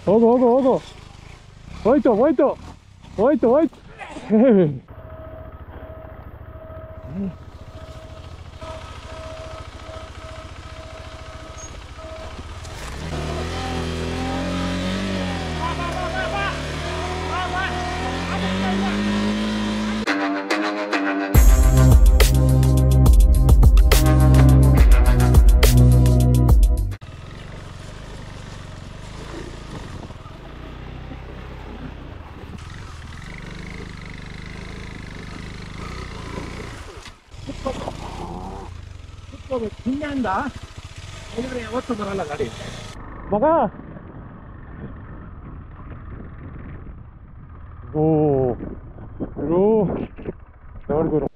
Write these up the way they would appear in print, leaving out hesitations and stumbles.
ಹೋಗು ಹೋಗು ಹೋಗು. ಹೋಯ್ತು ಹೋಯ್ತು ಹೋಯ್ತು ಹೋಯ್ತು. ಹಿಂಗೆಂದ ಹೇಳಿದ್ರೆ ಯಾವತ್ತೂ ಬರಲ್ಲ ಗಾಡಿ ಮಗ. ಓ ನೋಡ್ಗುರು,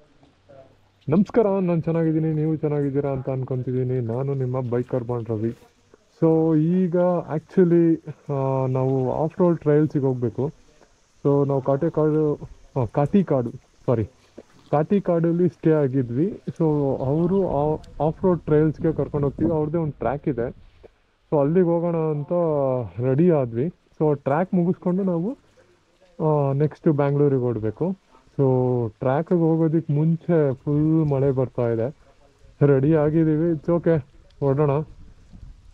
ನಮಸ್ಕಾರ. ನಾನು ಚೆನ್ನಾಗಿದ್ದೀನಿ, ನೀವು ಚೆನ್ನಾಗಿದ್ದೀರಾ ಅಂತ ಅನ್ಕೊತಿದ್ದೀನಿ. ನಾನು ನಿಮ್ಮ ಬೈಕರ್ ಬಾಂಡ್ ರವಿ. ಸೊ ಈಗ ಆ್ಯಕ್ಚುಲಿ ನಾವು ಆಫ್ ರೋಡ್ ಟ್ರಯಲ್ಸಿಗೆ ಹೋಗಬೇಕು. ಸೊ ನಾವು ಕಾಟಿಕಾಡಲ್ಲಿ ಸ್ಟೇ ಆಗಿದ್ವಿ. ಸೊ ಅವರು ಆಫ್ ರೋಡ್ ಟ್ರಯಲ್ಸ್ಗೆ ಕರ್ಕೊಂಡು ಹೋಗ್ತೀವಿ. ಅವ್ರದ್ದೇ ಒಂದು ಟ್ರ್ಯಾಕ್ ಇದೆ. ಸೊ ಅಲ್ಲಿಗೆ ಹೋಗೋಣ ಅಂತ ರೆಡಿ ಆದ್ವಿ. ಸೊ ಟ್ರ್ಯಾಕ್ ಮುಗಿಸ್ಕೊಂಡು ನಾವು ನೆಕ್ಸ್ಟ್ ಬ್ಯಾಂಗ್ಳೂರಿಗೆ ಹೊರಡಬೇಕು. ಸೊ ಟ್ರ್ಯಾಕಿಗೆ ಹೋಗೋದಕ್ಕೆ ಮುಂಚೆ ಫುಲ್ ಮಳೆ ಬರ್ತಾ ಇದೆ. ರೆಡಿ ಆಗಿದ್ದೀವಿ, ಇಟ್ಸ್ ಓಕೆ, ಹೊರಡೋಣ.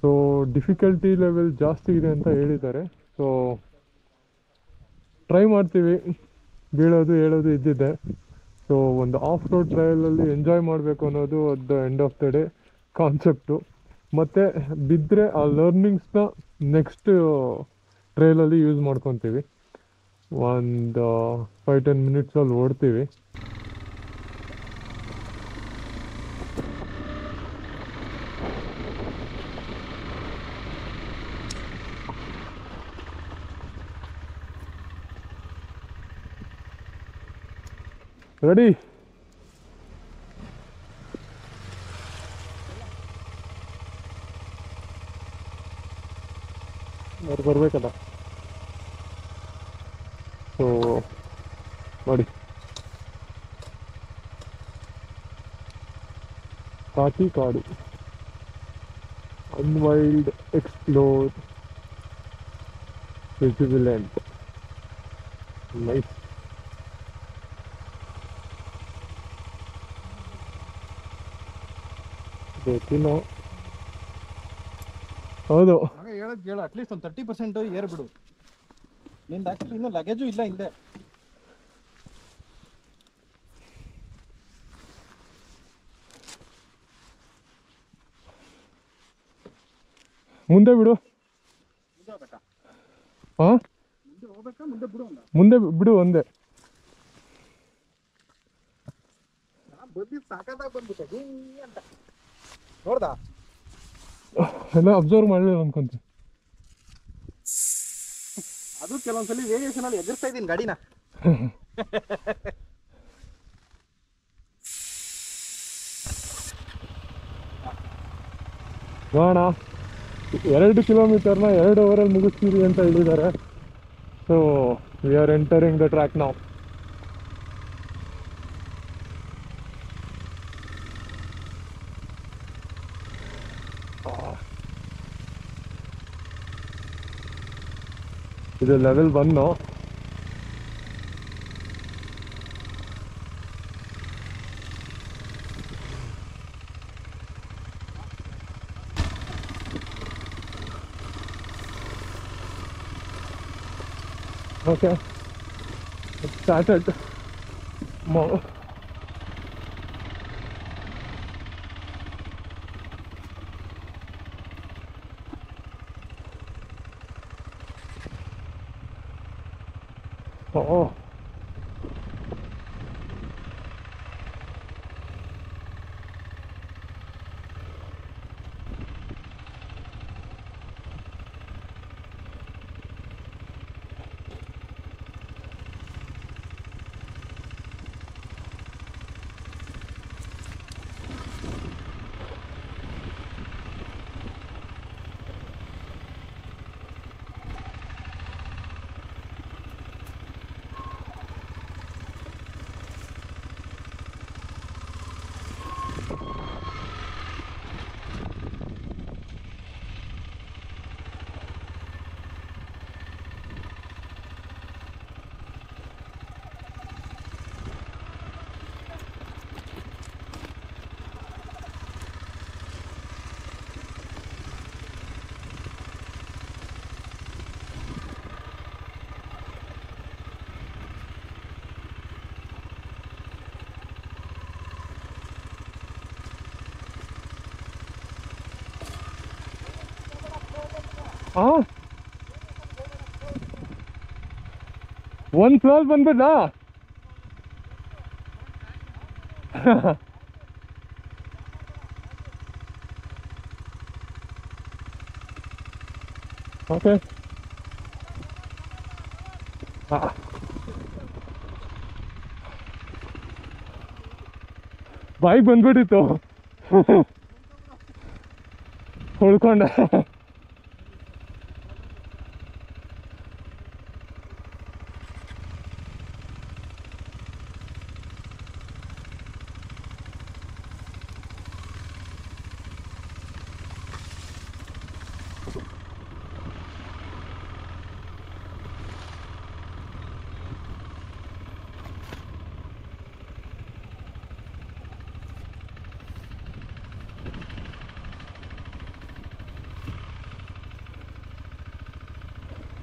ಸೊ ಡಿಫಿಕಲ್ಟಿ ಲೆವೆಲ್ ಜಾಸ್ತಿ ಇದೆ ಅಂತ ಹೇಳಿದ್ದಾರೆ. ಸೊ ಟ್ರೈ ಮಾಡ್ತೀವಿ. ಬೀಳೋದು ಹೇಳೋದು ಇದ್ದಿದ್ದೆ. ಸೊ ಒಂದು ಆಫ್ ರೋಡ್ ಟ್ರಯಲಲ್ಲಿ ಎಂಜಾಯ್ ಮಾಡಬೇಕು ಅನ್ನೋದು at the end of the day concept. ಮತ್ತು ಬಿದ್ದರೆ ಆ ಲರ್ನಿಂಗ್ಸ್ನ ನೆಕ್ಸ್ಟ್ ಟ್ರಯಲಲ್ಲಿ ಯೂಸ್ ಮಾಡ್ಕೊತೀವಿ. ಒಂದು 5-10 ಮಿನಿಟ್ಸಲ್ಲಿ ಓಡ್ತೀವಿ. ರೆಡಿ? ಅವ್ರು ಬರಬೇಕಲ್ಲ. ಸೊ ನೋಡಿ, ಕಾಟಿಕಾಡು ಅನ್ವೈಲ್ಡ್, ಎಕ್ಸ್ಪ್ಲೋರ್, ವಿಜಿಲೆಂಟ್, ನೈಸ್. ಗೊತ್ತಿಲ್ಲ. ಹೌದು, ಹೇಳೋದು ಕೇಳು. ಅಟ್ಲೀಸ್ಟ್ ಒಂದು 30% ಏರ್ ಬಿಡು. ನಿಂದು ಆಕ್ಚುಲಿ ಇನ್ನೂ ಲಗೇಜು ಇಲ್ಲ ಹಿಂದೆ. ಮುಂದೆ ಬಿಡು. ಮುಂದೆ ಹೋಗ್ಬೇಕಾ? ಹಾಂ, ಮುಂದೆ ಹೋಗ್ಬೇಕಾ? ಮುಂದೆ ಬಿಡು. ಮುಂದೆ ಬಿಡು ಒಂದೇ. ಬಂದು ಸಾಕಾದಾಗ ಬಂದ್ಬಿಟ್ಟೆ ಅಂತ ನೋಡ್ದ. ಎಲ್ಲ ಅಬ್ಸರ್ವ್ ಮಾಡಲಿಲ್ಲ ಅನ್ಕೊಂತೀನಿ. ಅದು ಕೆಲವೊಂದ್ಸಲಿ ವೇರಿಯೇಷನ್ ಅಲ್ಲಿ ಎದುರಿಸ್ತಾ ಇದ್ದೀನಿ ಗಾಡಿನ. ನೋಡೋಣ. 2 ಕಿಲೋಮೀಟರ್ನ 2 ಅವರಲ್ಲಿ ಮುಗಿಸ್ತೀವಿ ಅಂತ ಹೇಳಿದ್ದಾರೆ. So we are entering the track ನಾವು. ಇದು ಲೆವೆಲ್ 1. Okay, started. ಓ, ಹಾಂ ಒಂದು ಫ್ಲೋರ್ ಬಂದ್ಬಿಡ್ಲಾ ಓಕೆ ಬೈಕ್ ಬಂದ್ಬಿಟ್ಟಿತ್ತು ಉಳ್ಕೊಂಡೆ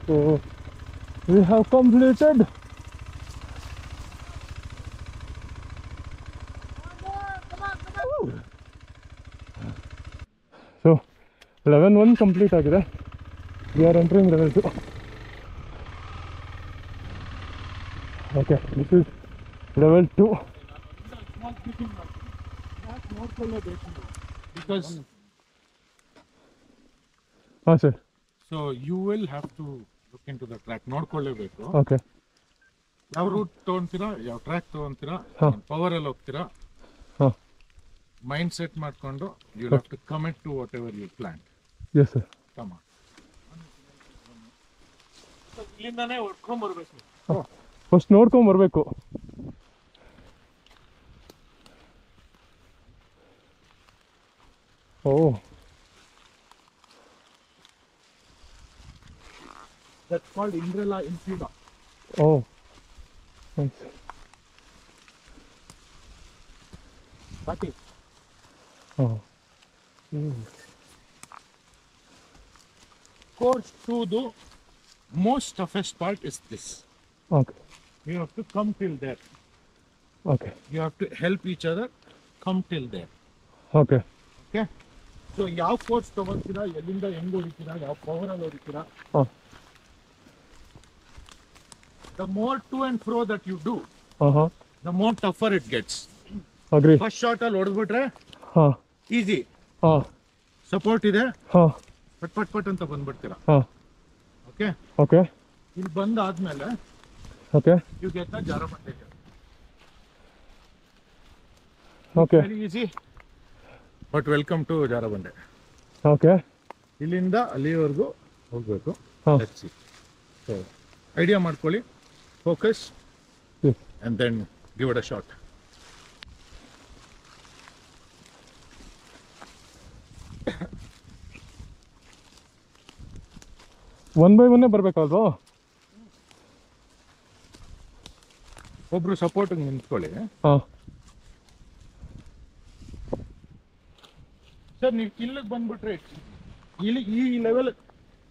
So we have completed. So level 1 complete ಆಗಿದೆ. We are entering level 2. Okay, this is level 2. Because ಹಾಂ sir so you will have to look into the track. ನೋಡ್ಕೊಳ್ಳೇಬೇಕು okay ಯಾವ ರೂಟ್ ತಗೊಂತೀರಾ, ಯಾವ track ತಗೊಂತೀರಾ, ಹಾ. ಪವರ್ ಅಲ್ಲಿ ಹೋಗ್ತೀರಾ, ಹಾಂ ಮೈಂಡ್ ಸೆಟ್ ಮಾಡ್ಕೊಂಡು you have to commit to whatever you plan. Yes sir come ಇಲ್ಲಿಂದಾನೇ ಹೊಡ್ಕೊಂಡ್ ಬರ್ಬೇಕು. ಫಸ್ಟ್ ನೋಡ್ಕೊಂಬರ್ಬೇಕು. ಓ That's called Indrella Infida. ಓ ನೈಸ್. Bati. ಹಾಂ Course to the most toughest part is this. Okay You have to come till there. Okay You have to help each other come till there. Okay Okay? So ಯಾವ course ತಗೊಳ್ತೀರಾ, ಎಲ್ಲಿಂದ ಹೆಂಗ್ ಹೊಡಿತೀರಾ, ಯಾವ power ಅಲ್ಲಿ ಹೊಡಿತೀರಾ, ಹಾಂ the more to and fro that you do, ಹಾಂ the more tougher it gets. Agri. First shot ಅಲ್ಲಿ ಹೊಡೆದ್ಬಿಟ್ರೆ ಹಾಂ easy, ಹಾಂ ಸಪೋರ್ಟ್ ಇದೆ, ಹಾಂ ಪಟ್ ಪಟ್ ಪಟ್ ಅಂತ ಬಂದ್ಬಿಡ್ತೀರಾ. ಹಾಂ ಓಕೆ, ಓಕೆ ಇಲ್ಲಿ ಬಂದಾದ್ಮೇಲೆ okay you get the Jarabande. Okay very easy but welcome to Jarabande. Okay ಇಲ್ಲಿಂದ ಅಲ್ಲಿವರೆಗೂ ಹೋಗ್ಬೇಕು. ಹಾಂ ಸೊ ಐಡಿಯಾ ಮಾಡ್ಕೊಳ್ಳಿ, focus yes and then give it a shot. One by ಒನ್ನೇ ಬರಬೇಕಲ್ವಾ? ಒಬ್ರು ಸಪೋರ್ಟ್ ನಿಂತ್ಕೊಳ್ಳಿ. ಹಾಂ ಸರ್ ನೀವು ಇಲ್ಲಿಗೆ ಬಂದ್ಬಿಟ್ರೆ ಇಲ್ಲಿ ಈ ಲೆವೆಲ್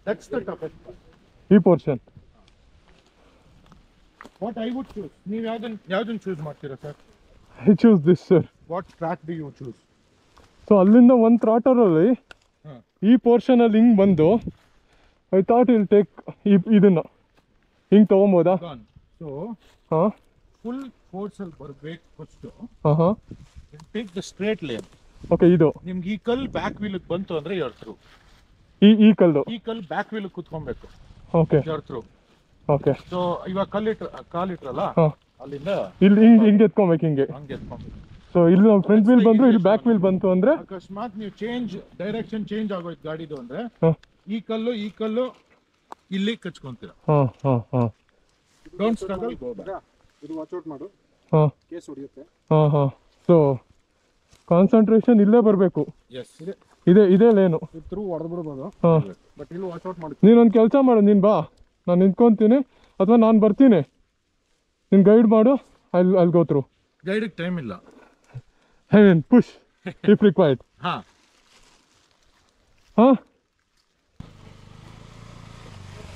ದಟ್ಸ್ ದ ಟಫೆಸ್ಟ್. ಈ portion what I would choose, ನೀವು ಯಾವ್ದನ್ನ ಚೂಸ್ ಮಾಡ್ತೀರಾ sir? I choose this sir. What track do you choose? So ಅಲ್ಲಿಂದ ಒಂದು ಥ್ರಾಟರಲ್ಲಿ ಹಾಂ, ಈ ಪೋರ್ಷನಲ್ಲಿ ಹಿಂಗೆ ಬಂದು ಐ ಥಾಟ್ ವಿಲ್ ಟೇಕ್ ಇದನ್ನು ಹಿಂಗೆ ತೊಗೊಬೋದಾ? ಸೊ ಹಾಂ ಫುಲ್ ಫೋರ್ಸಲ್ಲಿ ಬರಬೇಕು ಫಸ್ಟು. ಹಾಂ ಹಾಂ take the straight lane. Okay ಇದು ನಿಮ್ಗೆ ಈ ಕಲ್ ಬ್ಯಾಕ್ ವೀಲಿಗೆ ಬಂತು ಅಂದ್ರೆ you're through. ಈ ಕಲ್ಲು ಈ ಕಲ್ ಬ್ಯಾಕ್ ವೀಲಿಗೆ ಕುತ್ಕೊಬೇಕು, okay you're through. Okay so ಇವಾಗ ಕಾಲಿಟ್ರಲ್ಲ ಹಾಂ ಅಲ್ಲಿಂದ ಇಲ್ಲಿ ಹಿಂಗೆ ಎತ್ಕೊಬೇಕು ಹಿಂಗೆ. ಹಂಗೆ ಎತ್ಕೊಂಬೇಕು. ಸೊ ಇಲ್ಲಿ ನಾವು ಫ್ರಂಟ್ ವೀಲ್ ಬಂದ್ರು ಇಲ್ಲಿ ಬ್ಯಾಕ್ ವೀಲ್ ಬಂತು ಅಂದರೆ ಅಕಸ್ಮಾತ್ ನೀವು ಡೈರೆಕ್ಷನ್ ಚೇಂಜ್ ಆಗೋಯ್ತು ಗಾಡಿದು ಅಂದ್ರೆ ಹಾಂ ಈ ಕಲ್ಲು ಇಲ್ಲಿ ಕಚ್ಕೊಂತೀರ. ಹಾಂ ಹಾಂ ಹಾಂ ಡೋಂಟ್ ಸ್ಟ್ರಗಲ್, ಗೋ ಬ್ಯಾಕ್. ಇದು ವಾಚ್ ಔಟ್ ಮಾಡು, ಹಾಂ ಕೇಸ್ ಹೊಡಿಯುತ್ತೆ. ಹಾಂ ಹಾಂ ಸೊ ಕಾನ್ಸಂಟ್ರೇಷನ್ ಇಲ್ಲೇ ಬರಬೇಕು. ಎಸ್, ಇದೇ ಲೇನು. ಇದು ಥ್ರೂ ಹೊಡೆದ್ಬಿಡ್ಬೋದು, ಹಾಂ ಬಟ್ ಇಲ್ಲಿ ವಾಚ್ ಔಟ್ ಮಾಡಿ. ನೀನೊಂದು ಕೆಲಸ ಮಾಡು, ನೀನು ಬಾ, ನಾನು ನಿಂತ್ಕೊತೀನಿ ಅಥವಾ ನಾನು ಬರ್ತೀನಿ, ನೀನು ಗೈಡ್ ಮಾಡು. I go through. ಗೈಡಿಗೆ ಟೈಮ್ ಇಲ್ಲ. I mean push if required. ಹಾ, ಹಾಂ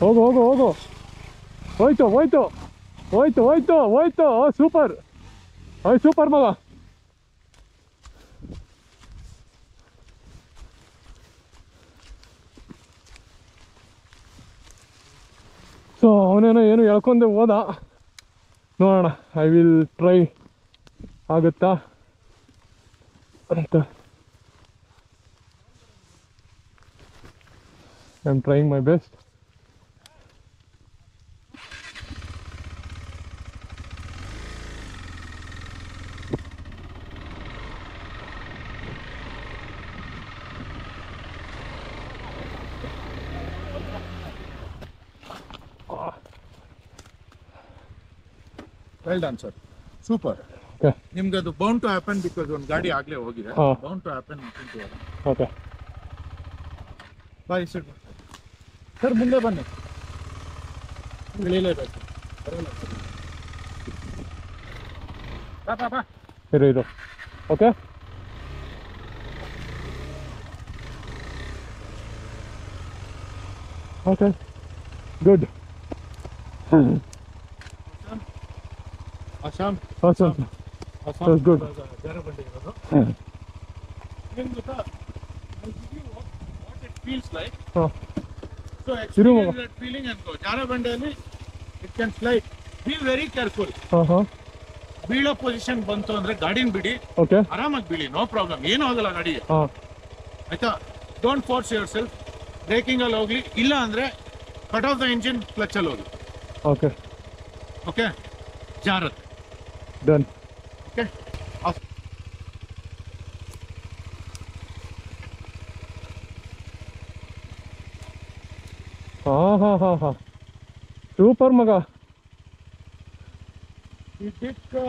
ಹೋಗು ಹೋಗು ಹೋಗು. ಹೋಯ್ತು ಹೋಯ್ತು ಹೋಯ್ತು ಹೋಯ್ತು ಹೋಯ್ತು. ಸೂಪರ್, ಓಯ್ ಸೂಪರ್ ಮಗ. ಸೊ ಅವನೇನೋ ಏನು ಹೇಳ್ಕೊಂಡೆ ಹೋದ, ನೋಡೋಣ. ಐ ವಿಲ್ ಟ್ರೈ ಆಗುತ್ತಾ ಅಂತ. I am trying my best. Well done sir, super. Okay ನಿಮ್ಗೆ ಅದು ಬೌಂಡ್ ಟು ಹ್ಯಾಪನ್ ಬಿಕಾಸ್ ಒಂದು ಗಾಡಿ ಆಗ್ಲೇ ಹೋಗಿದೆ. ಹಾ. Bound to happen. Okay bye sir. Sir ಮುಂದೆ ಬನ್ನಿ, ಇಳಿಲೇಬೇಕು. ಬಾ ಬಾ ಬಾ. ಇದು okay. Okay good. Awesome awesome. Awesome That's good. Jarabandi ಇರೋದು. ಏನ್ ಗೊತ್ತಾ, ವಾಟ್ ಇಟ್ ಫೀಲ್ಸ್ ಲೈಕ್. ಹಾಂ ಸೊ ಇರು ಮಗ. ಎಕ್ಸ್ಪೀರಿಯನ್ಸ್ ದಟ್ ಫೀಲಿಂಗ್ ಅನ್ಕೋ. ಜಾರಬಂಡಿಯಲ್ಲಿ it can slide. Be very careful. ಹಾಂ ಹಾಂ ಬೀಳೋ ಪೊಸಿಷನ್ ಬಂತು ಅಂದ್ರೆ ಗಾಡಿನ ಬಿಡಿ, ಓಕೆ ಆರಾಮಾಗಿ ಬೀಳಿ, ನೋ ಪ್ರಾಬ್ಲಮ್, ಏನೂ ಆಗಲ್ಲ ಗಾಡಿಗೆ. ಹಾಂ ಆಯ್ತಾ? Don't force yourself. Braking ಅಲ್ಲಿ ಹೋಗ್ಲಿ, ಇಲ್ಲ ಅಂದ್ರೆ cut off the engine, clutch ಅಲ್ಲಿ ಹೋಗಿ. ಓಕೆ ಓಕೆ, ಜಾರತ್. ಡನ್. ಓಕೆ, ಹಾಂ ಹಾಂ ಹಾಂ ಹಾಂ ಸೂಪರ್ ಮಗ. ಇದಕ್ಕೆ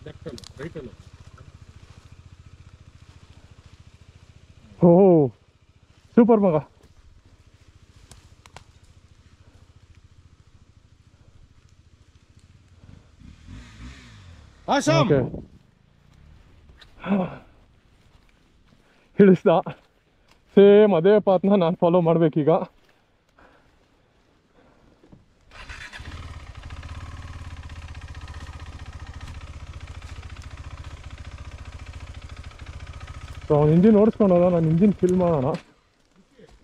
ಲೆಫ್ಟಲ್ಲಿ ರೈಟಲ್ಲಿ. ಓ ಸೂಪರ್ ಮಗ. ಆಸಾಮ್. ಓಕೆ ಇಳಿಸ್ದ. ಸೇಮ್ ಅದೇ ಪಾತ್ನ ನಾನು ಫಾಲೋ ಮಾಡ್ಬೇಕೀಗ. ಸೊ ಅವ್ನು ಇಂಜಿನ್ ಓಡಿಸ್ಕೊಂಡೋದ, ನಾನು ಇಂಜಿನ್ ಫಿಲ್ ಮಾಡೋಣ.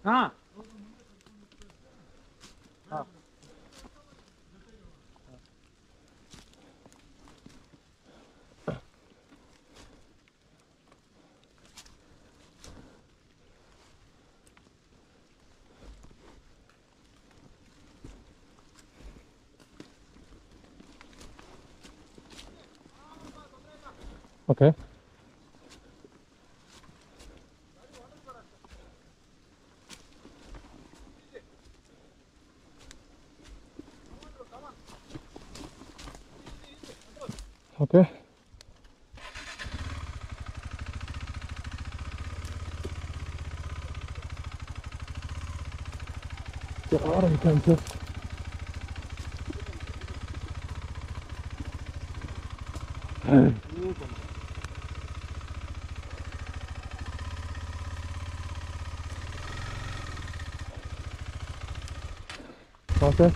ಹಾ, ಓಕೆ ಓಕೆ ಓಕೆ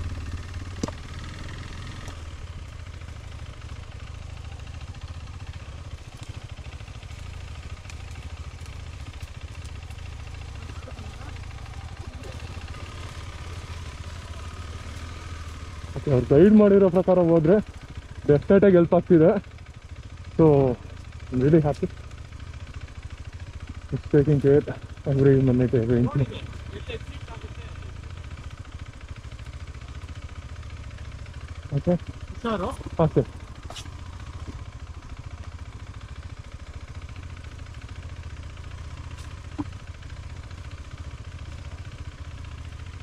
ಓಕೆ ಅವ್ರು ಗೈಡ್ ಮಾಡಿರೋ ಪ್ರಕಾರ ಹೋದರೆ ಡೆಫಿನೆಟಾಗಿ ಹೆಲ್ಪ್ ಆಗ್ತಿದೆ. So really happy. It's taking care every minute every inch. Okay sir. ಹಾಂ sir.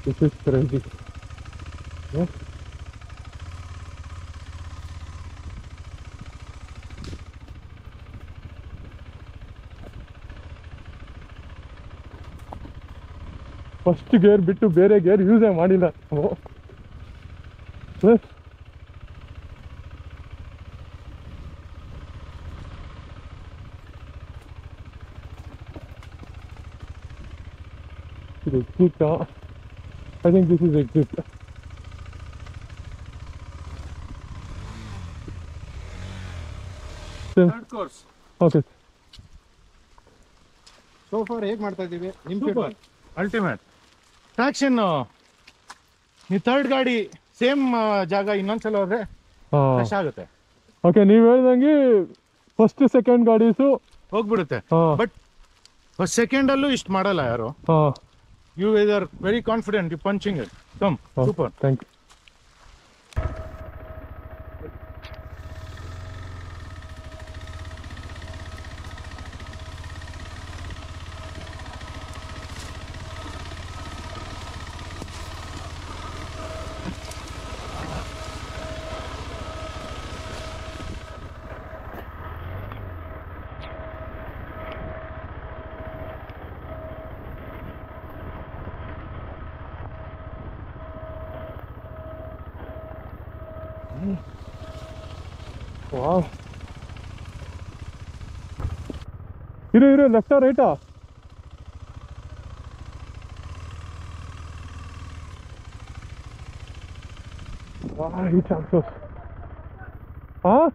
This is crazy. Yeah. First gear ಬಿಟ್ಟು ಬೇರೆ ಗೇರ್ ಯೂಸೇ ಮಾಡಿಲ್ಲ ನಾವು. ಇದು exit. I think this is exit. Third course. Okay. So so far ಹೇಗೆ ಮಾಡ್ತಾ ಇದ್ದೀವಿ ನಿಮ್ಮ ಫೀಡ್ಬ್ಯಾಕ್. Ultimate traction. ನೀವು ಥರ್ಡ್ ಗಾಡಿ ಸೇಮ್ ಜಾಗ ಇನ್ನೊಂದ್ಸಲ ಹೋದ್ರೆ ಹಾಂ ಫ್ರೆಶ್ ಆಗುತ್ತೆ, ಓಕೆ. ನೀವು ಹೇಳ್ದಂಗೆ ಫಸ್ಟ್ ಸೆಕೆಂಡ್ ಗಾಡೀಸು ಹೋಗ್ಬಿಡುತ್ತೆ. ಹಾಂ ಬಟ್ ಫಸ್ಟ್ ಸೆಕೆಂಡಲ್ಲೂ ಇಷ್ಟು ಮಾಡಲ್ಲ ಯಾರು. ಹಾಂ you are very confident you punching it. Come super. Thank you. Wow, ಇರು ಲೆಫ್ಟಾ ರೈಟಾ? ಈ ಚಾನ್ಸಸ್. ಹಾಂ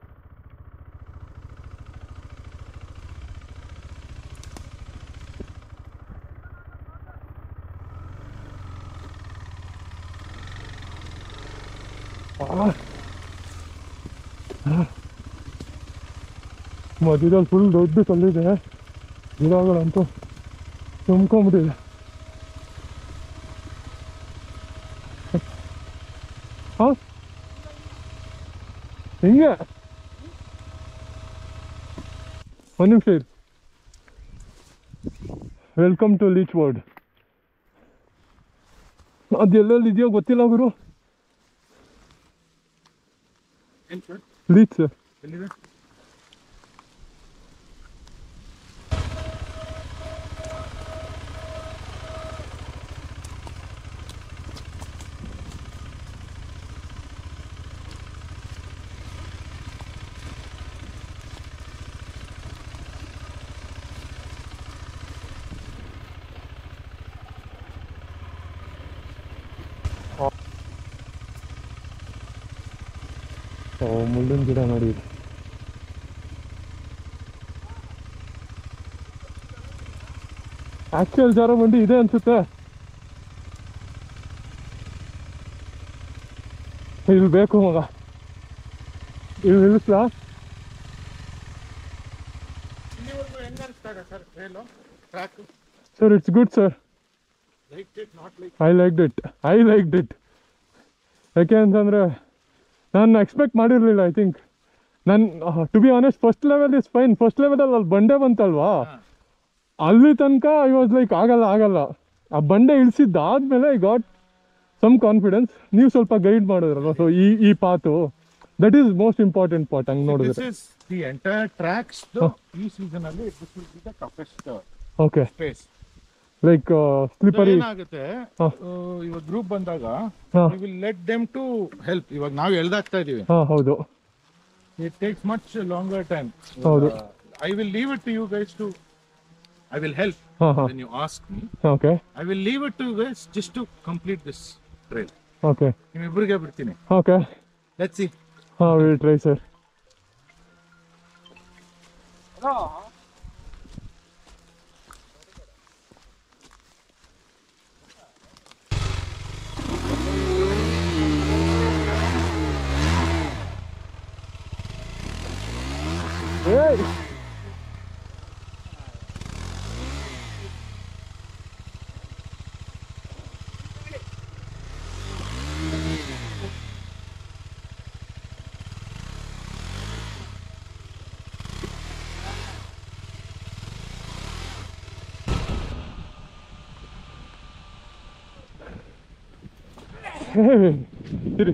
ಮಧ್ಯದಲ್ಲಿ ಫುಲ್ ದೊಡ್ಡ ಕಲ್ಲಿದೆ, ಗಿಡಗಳಂತೂ ತುಂಬ್ಕೊಂಬಿಟ್ಟಿದೆ. ಹಾಂ ಹಿಂಗೆ ಒಂದು ನಿಮಿಷ ಇರು. Welcome to leach word. ಅದು ಎಲ್ಲೆಲ್ಲಿ ಇದೆಯೋ ಗೊತ್ತಿಲ್ಲ ಗುರು. ಏನು ಸರ್ ಲೀಚ್ ಸರ್ ಎಲ್ಲಿದೆ? ಮುಳ್ಳಿನ ಗಿಡ ನೋಡಿ. ಆಕ್ಚುಯಲ್ ಜಾರ ಬಂಡಿ ಇದೆ ಅನ್ಸುತ್ತೆ. ಇಲ್ಲಿ ಬೇಕು ಮಗ, ಇಲ್ಲಿ ನಿಲ್ಲಿಸ್ಲಾ? ಇಲ್ಲಿವರೆಗೂ ಹೆಂಗೆ ಅನಿಸ್ತಾ ಇದೆ sir trail track? Sir it's good sir. Like it not like? I liked it. ಯಾಕೆ ಅಂತಂದರೆ ನಾನು ಎಕ್ಸ್ಪೆಕ್ಟ್ ಮಾಡಿರಲಿಲ್ಲ. ಐ ಥಿಂಕ್ ನಾನು to be honest first level is fine. First ಲೆವೆಲಲ್ಲಿ ಅಲ್ಲಿ ಬಂಡೆ ಬಂತಲ್ವಾ, ಅಲ್ಲಿ ತನಕ ಐ ವಾಸ್ ಲೈಕ್ ಆಗಲ್ಲ. ಆ ಬಂಡೆ ಇಳಿಸಿದ್ದಾದ್ಮೇಲೆ ಐ ಗಾಟ್ ಸಮ್ ಕಾನ್ಫಿಡೆನ್ಸ್. ನೀವು ಸ್ವಲ್ಪ ಗೈಡ್ ಮಾಡಿದ್ರಲ್ವ, ಸೊ ಈ path that is most important part. ಹಂಗೆ ನೋಡಿದ್ರೆ this is the entire tracks. ಈ ಸೀಸನ್ ಅಲ್ಲಿ this will be the toughest okay, space. Like slippery. ಏನಾಗುತ್ತೆ ಇವಾಗ ಗ್ರೂಪ್ ಬಂದಾಗ ಹಾಂ we will let them to help. ಇವಾಗ ನಾವು ಎಳ್ದಾಗ್ತಾ ಇದೀವಿ, ಹಾಂ ಹೌದು it takes much longer time. ಹೌದು. I will leave it to you guys to I will help ಹಾಂ ಹಾಂ when you ask me. Okay I will leave it to you guys just to complete this trail. Okay ನಿಮ್ಮಿಬ್ಬರಿಗೆ ಬಿಡ್ತೀನಿ. Okay Let's see. ಹಾಂ will try sir. ಏಯ್ ಇರಿ.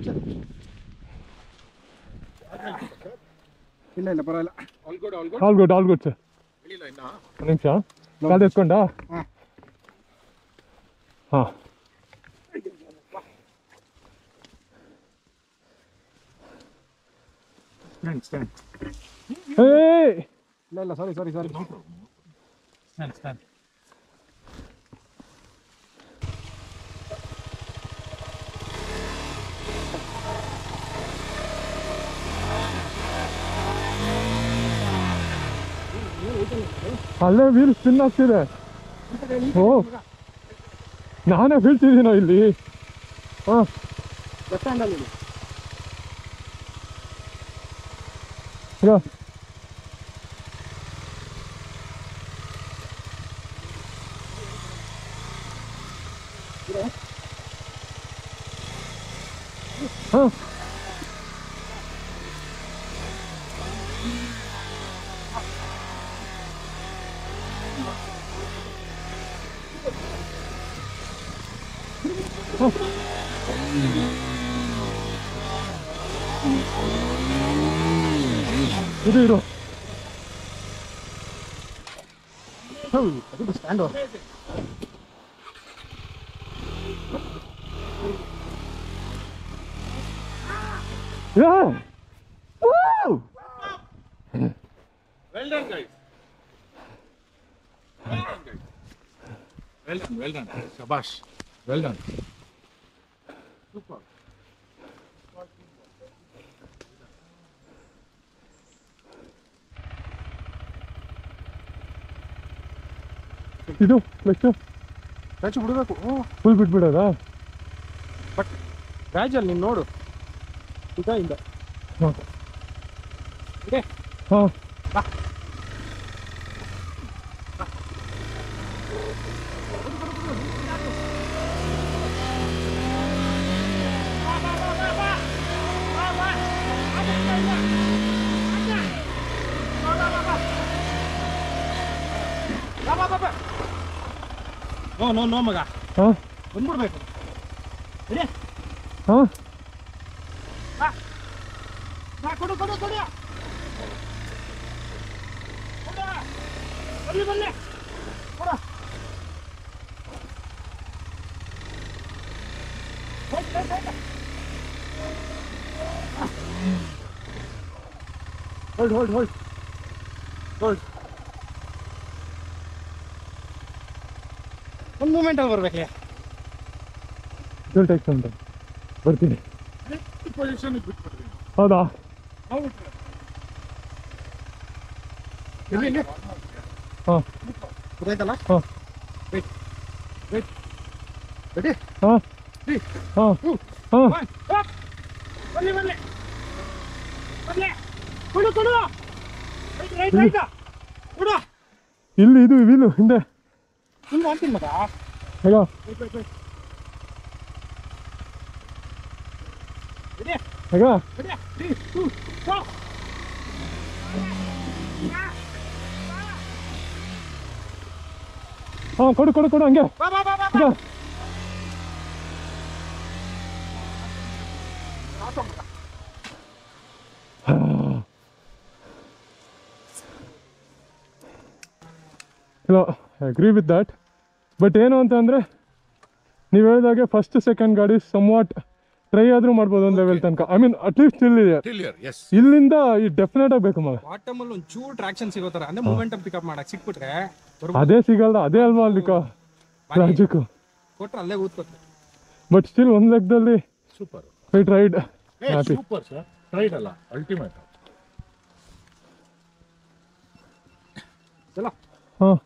ಇಲ್ಲ ಪರವಾಗಿಲ್ಲ. All good, all good. All good sir. ಹೇಳಿಲ್ಲ ಇನ್ನ. ಒಂದು ನಿಮಿಷ ಕಾಲು ಎತ್ಕೊಂಡಾ? ಹಾಂ ಹಾಂ Stand. ಏಯ್ ಇಲ್ಲ ಸಾರಿ. Stand. ಅಲ್ಲೇ ವೀಲ್ ಸ್ಪಿನ್ ಆಗ್ತಿದೆ. ಓ ನಾನೇ ಬೀಳ್ತಿದ್ದೀನೋ ಇಲ್ಲಿ. ಹಾಂ ಲೆಫ್ಟ್ ಹ್ಯಾಂಡಲ್ಲಿ ಈಗ ಹಾಂ ಇದು ಇರು. ಅದು stand. Yeah. Woo! Well done, guys. Well done, guys. Well done, well done. Shabash. Well done. Super. ಇದು ಕ್ಲಚ್ಚು ಕ್ಲಚ್ ಬಿಡಬೇಕು. ಫುಲ್ ಬಿಟ್ಬಿಡೋದಾ? ಬಟ್ ಗ್ರಾಜುವಲ್ ನೀನು ನೋಡು ಈಗ ಇಲ್ಲ. ಹಾಂ ಇದೆ ಹಾಂ ಬಾ. ನೋ ನೋ ನೋ ಮಗ ಹಾಂ ಬಂದ್ಬಿಡ್ಬೇಕು. ಇಡಿ ಹಾಂ ಬಾ ಬಾ ಕೊಡು ಕೊಡು ಕೊಡು ಬನ್ನಿ ಬನ್ನಿ ಕೊಡ. Hold hold hold hold. ಒಂದು ಮೂಮೆಂಟಲ್ಲಿ ಬರ್ಬೇಕೇ. ಟೇಕ್ ಸಮ್ ಟೈಮ್ ಬರ್ತೀನಿ. Position ಬಿಟ್ಬಿಡ್ರಿ. ಹೌದಾ? ಇಲ್ಲಿ ಹಾಂ ಗೊತ್ತಾಯ್ತಲ್ಲ? ಹಾಂ ವೇಟ್ ವೇಟ್ ರೆಡಿ ಹಾಂ 3 ಹಾಂ 2 ಹಾಂ 1 ಬನ್ನಿ ಬನ್ನಿ ಬನ್ನಿ ಕೊಡು ಕೊಡು ರೈಟ್ ರೈಟ್ ರೈಟ್ ಕೊಡು. ಇಲ್ಲಿ ಇದು ವೀಲು ಹಿಂದೆ ಹಿಂಗೆ ಮಾಡ್ತೀನಿ ಮಗ. ಹೇಗ ವೇಟ್ ವೇಟ್ ವೇಟ್ ರೆಡಿ ಹೇಗ ರೆಡಿ 3 2 4 ಹಾಂ ಕೊಡು ಕೊಡು ಕೊಡು ಹಂಗೆ ಬಾ ಬಾ ಬಾ ಬಾ ಈಗ ಇಲ್ಲ ಅಗ್ರಿ ವಿತ್ ದ್ಯಾಟ್. ಬಟ್ ಏನು ಅಂತ ಅಂದರೆ ನೀವು ಹೇಳಿದಾಗೆ ಫಸ್ಟ್ ಸೆಕೆಂಡ್ ಗಾಡಿ ಸಮ್ ವಾಟ್ ಟ್ರೈ ಆದರೂ ಮಾಡ್ಬೋದು ಒಂದು ಲೆವೆಲ್ ತನಕ. ಐ ಮೀನ್ ಅಟ್ಲೀಸ್ಟ್ ಇಲ್ಲಿದೆ. Clear, yes. ಇಲ್ಲಿಂದ ಈ ಡೆಫಿನೆಟ್ ಆಗಿ ಬೇಕು ಮಗ. ಬಾಟಮಲ್ಲಿ ಒಂದು ಚೂರು ಟ್ರಾಕ್ಷನ್ ಸಿಗೋ ಥರ ಅಂದರೆ ಮೂಮೆಂಟಮ್ ಪಿಕಪ್ ಮಾಡಕ್ಕೆ ಸಿಕ್ಬಿಟ್ರೆ ಬರ್ಬೋದು. ಅದೇ ಸಿಗಲ್ಲ, ಅದೇ ಅಲ್ವಾ ಅಲ್ಲಿ ರಾಜಕ್ಕೂ. ಕೊಟ್ರೆ ಅಲ್ಲೇ ಕೂತ್ಕೊತಾರೆ. ಬಟ್ ಸ್ಟಿಲ್ ಒಂದು ಲೆಕ್ಕದಲ್ಲಿ Super. Right ride Hey, happy. super, sir. Right ಅಲ್ಲ ultimate. ಚಲೋ ಹಾಂ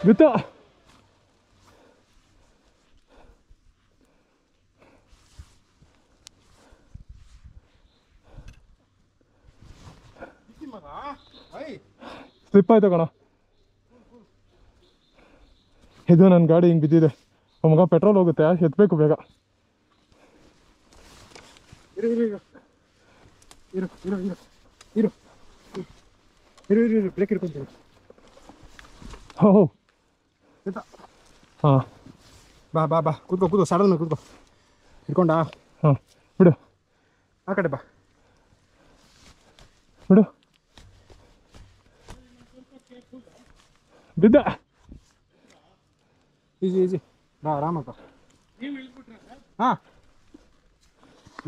ಬಿತ್ತು. ಸ್ಲಿಪ್ ಆಯ್ತು ಕಣ. ಇದು ನನ್ನ ಗಾಡಿ ಹಿಂಗೆ ಬಿದ್ದಿದೆ. ಮಗ ಪೆಟ್ರೋಲ್ ಹೋಗುತ್ತೆ, ಎತ್ತಬೇಕು ಬೇಗ. ಇರು ಇರು ಇರು ಇರು ಇರು ಇರು ಇರು ಇರು ಇರು ಇರು ಬ್ರೇಕ್ ಇಟ್ಕೊಂತೀನಿ. ಹೋ ಆಯ್ತಾ? ಹಾಂ ಬಾ ಬಾ ಬಾ ಕೂತ್ಕೋ ಸಾಡಲ್ ಮೇಲೆ ಕೂತ್ಕೋ. ಇಟ್ಕೊಂಡಾ? ಹಾಂ ಬಿಡು ಆ ಕಡೆ ಬಾ. ಬಿಡು. ಬಿದ್ದ. ಈಜಿ ಈಜಿ ಬಾ ಆರಾಮಪ್ಪ. ಹಾಂ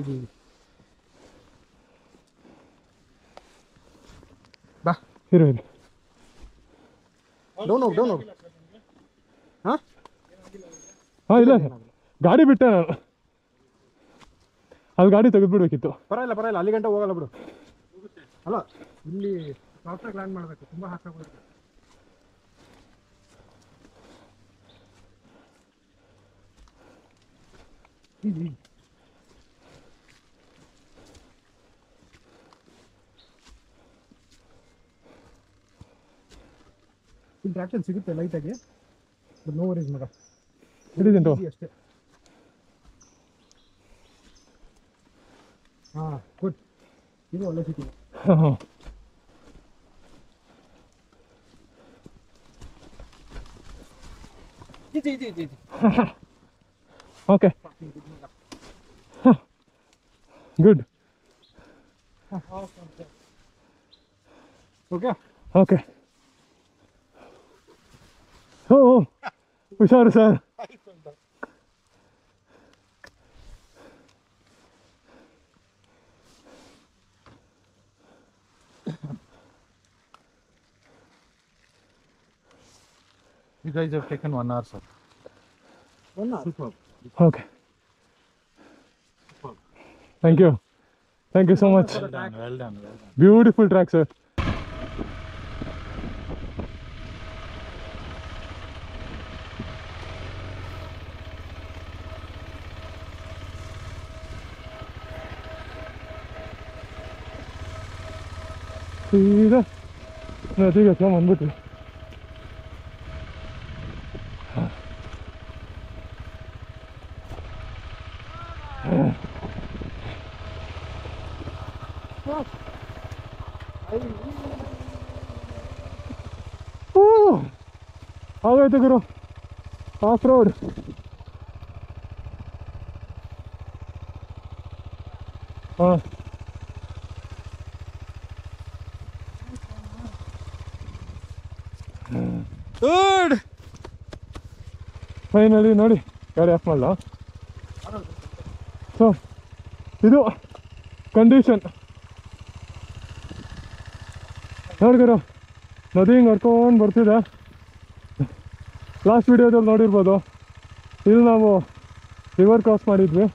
ಈಜಿ ಈಜಿ ಬಾ. ಇರು ಇರು. ಡೌನ್ ಹೋಗು. ಹಾಂ ಹಾಂ ಇಲ್ಲ ಗಾಡಿ ಬಿಟ್ಟೆ ನಾನು. ಅಲ್ಲಿ ಗಾಡಿ ತೆಗೆದ್ಬಿಡ್ಬೇಕಿತ್ತು. ಪರವಾಗಿಲ್ಲ ಅಲ್ಲಿ ಗಂಟೆ ಹೋಗಲ್ಲ ಬಿಡು. ಅಲ್ಲ ಇಲ್ಲಿ ಸಾಫ್ಟಾಗಿ ಲ್ಯಾಂಡ್ ಮಾಡಬೇಕು, ತುಂಬ ಹಾಕಬೇಕು. ಇಲ್ಲಿ ಟ್ರಾಕ್ಷನ್ ಸಿಗುತ್ತೆ ಲೈಟಾಗಿ, ಬಟ್ ನೋ ವರೀಸ್ ಮಗ. ಹಿಡಿದಿಂಟು. ಅಷ್ಟೇ. ಹಾಂ ಗುಡ್. ಇದು ಒಳ್ಳೆ ಸಿಟಿ. ಹಾಂ easy okay good. Okay okay. ಓ ಹುಷಾರು sir. You guys have taken 1 hour, sir. 1 hour. Superb. Okay. Thank you. Thank you so much. Well done, well done, well done. Beautiful track, sir. ಸೀದಾ ನದಿಗೆ ಹತ್ರ ಬಂದ್ಬಿಟ್ವಿ. ಆಗೈತೆ ಗುರು of road. ಹಾಂ good. Finally ನೋಡಿ ಗಾಡಿ of ಮಾಡಲ್ಲ. ಸೊ ಇದು condition ನೋಡಿದ್ರು. ನದಿ ಹಿಂಗೆ ಹರ್ಕೊಂಡು ಬರ್ತಿದೆ. ಲಾಸ್ಟ್ ವಿಡಿಯೋದಲ್ಲಿ ನೋಡಿರ್ಬೋದು, ಇಲ್ಲಿ ನಾವು ರಿವರ್ ಕ್ರಾಸ್ ಮಾಡಿದ್ವಿ.